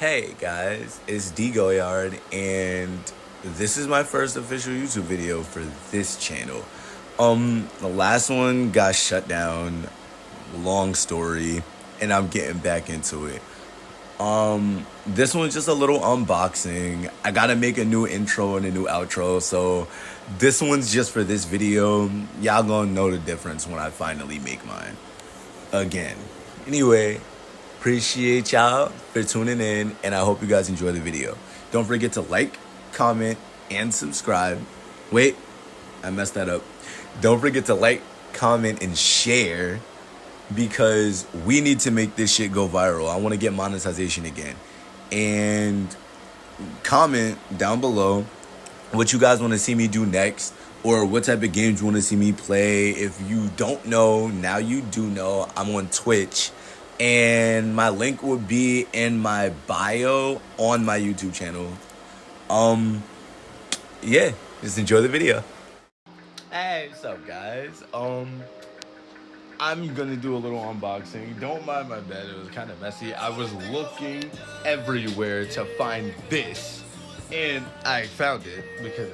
Hey guys, it's Goyardd, and this is my first official YouTube video for this channel. The last one got shut down, long story, and I'm getting back into it. This one's just a little unboxing. I gotta make a new intro and a new outro, so this one's just for this video. Y'all gonna know the difference when I finally make mine again. Anyway, appreciate y'all for tuning in, and I hope you guys enjoy the video. Don't forget to like, comment, and subscribe. Wait, I messed that up. Don't forget to like, comment, and share because we need to make this shit go viral. I want to get monetization again. And comment down below what you guys want to see me do next, or what type of games you want to see me play. If you don't know, now you do know. I'm on Twitch, and my link will be in my bio on my YouTube channel. Yeah, just enjoy the video. Hey, what's up, guys? I'm gonna do a little unboxing. Don't mind my bed, it was kind of messy. I was looking everywhere to find this, and I found it because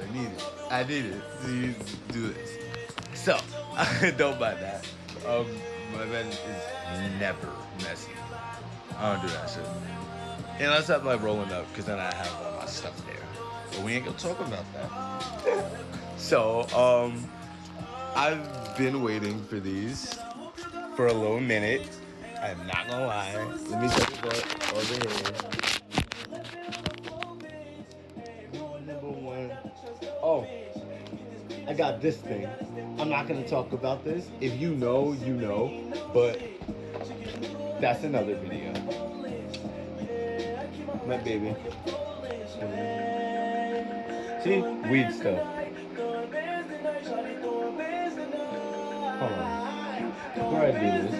I needed to do this. So, don't mind that. My bed is never messy. I don't do that shit. Unless I'm like rolling up, because then I have all my stuff there. But we ain't gonna talk about that. So, I've been waiting for these for a little minute. I'm not gonna lie. Let me set it up over here. Number one. Oh, I got this thing. I'm not gonna talk about this. If you know, you know. But that's another video. My baby. See? Weed stuff. Hold on. Before I do this.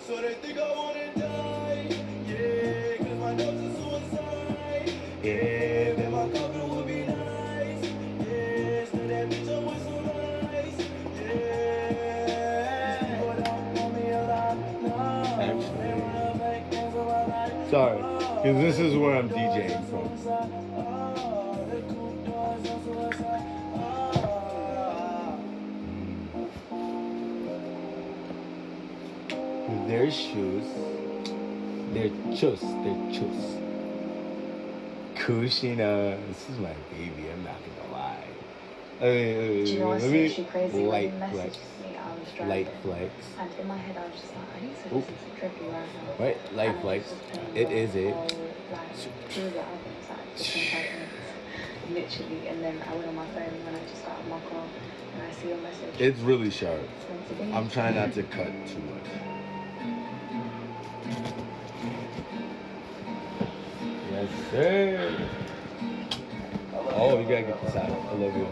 So they think I wanna die. Yeah, cause my nose is suicide. Yeah, then my cover will be nice. Yeah, so that bitch always so nice. Yeah. Actually, sorry, because this is where I'm DJing from. Their shoes, they're chus. Kushina, this is my baby, I'm not gonna lie. Do you know what's actually crazy? Light When you flex. messaged me, I was driving. Light flex. And in my head, I was just like, I need to listen to Trippy right now. Right, light And flex. I was just It playing is the it. whole, like, through the albums, like, 25 minutes. Literally. And then I went on my phone when I just got out of my car and I see your message. It's really sharp. It's meant to be. I'm trying not to cut too much. Yes, sir. Oh, you gotta get this out. I love you.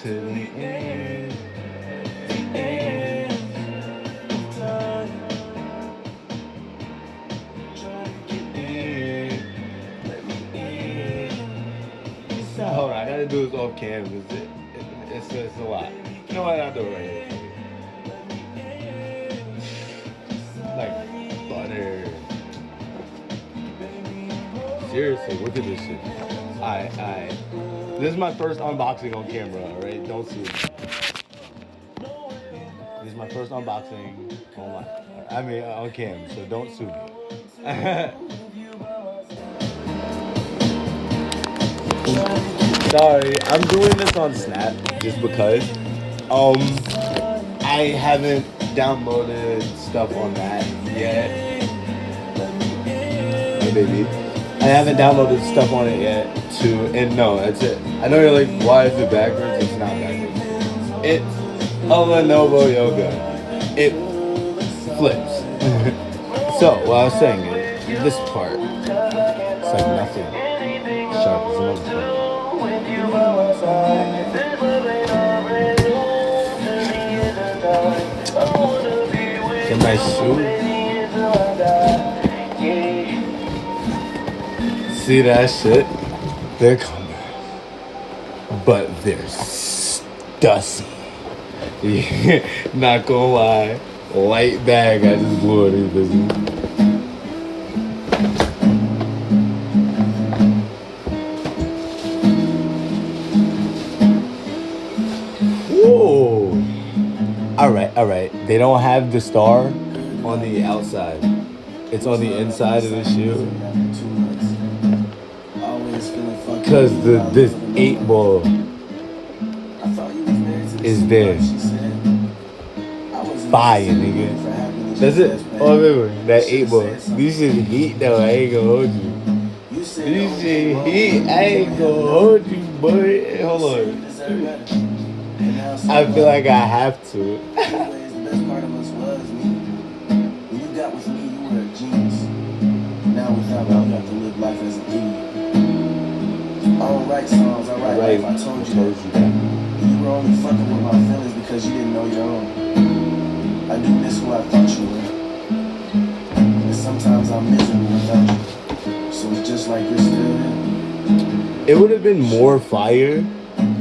To the end. Hold on, I gotta do this off cam because it's a lot. You know what? I'll do it right here. Like butter. Seriously, look at this shit. This is my first unboxing on camera, alright? Don't sue me. This is my first unboxing on cam, so don't sue me. Sorry, I'm doing this on Snap just because I haven't downloaded stuff on that yet. Hey baby. I haven't downloaded stuff on it yet and no, that's it. I know you're like, why is it backwards? It's not backwards. It's a Lenovo Yoga. It flips. So, what I was saying is, this part, it's like nothing sharp as another part. They're nice shoes. See that shit? They're coming. But they're stussy. Not gonna lie. Light bag. I just blew it. Are you busy? Whoa. All right, all right. They don't have the star on the outside. It's on the inside of the shoe. Because this 8 ball is there. Fire, nigga. That's it. Oh, remember that 8 ball. This is heat though. I ain't gonna hold you. This shit heat. I ain't gonna hold you, boy. Hold on. I feel like I have to. The best part of us was me. When you got with me, you were a genius. Now without me, you have to live life as an idiot. I don't write songs, I write life. I told you that. You were only fucking with my feelings because you didn't know your own. I do miss who I thought you were. And sometimes I'm miserable without you. So it's just like you're still there. It would have been more fire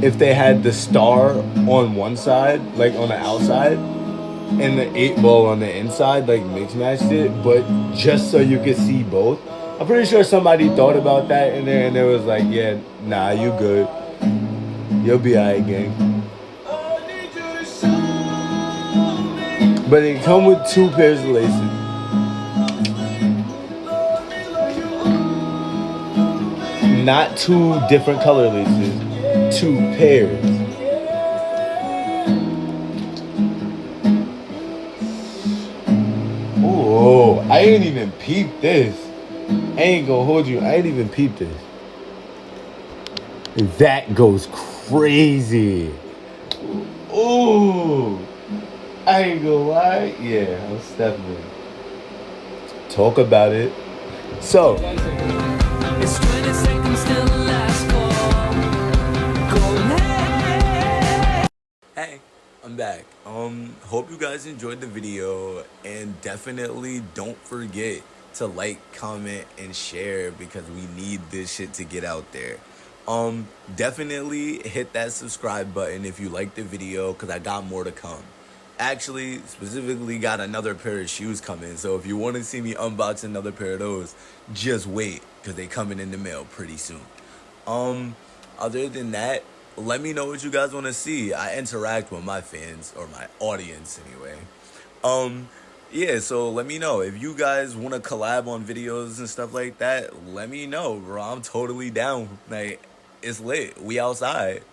if they had the star on one side, like on the outside, and the 8 ball on the inside, like mix matched it, but just so you could see both. I'm pretty sure somebody thought about that in there and it was like, yeah, nah, you good. You'll be alright, gang. But it come with 2 pairs of laces. Not 2 different color laces. 2 pairs. Oh, I ain't even peeped this. I ain't gonna hold you. I ain't even peeped this. That goes crazy. Oh, I ain't gonna lie. Yeah, I'm stepping. Talk about it. So. It's 20 seconds till the last call. Hey, I'm back. Hope you guys enjoyed the video, and definitely don't forget to like, comment, and share because we need this shit to get out there. Definitely hit that subscribe button if you liked the video because I got more to come. Actually, specifically got another pair of shoes coming, so if you want to see me unbox another pair of those, just wait because they coming in the mail pretty soon. Other than that, let me know what you guys want to see. I interact with my fans, or my audience anyway. Yeah, so let me know. If you guys want to collab on videos and stuff like that, let me know, bro. I'm totally down. Like, it's lit. We outside.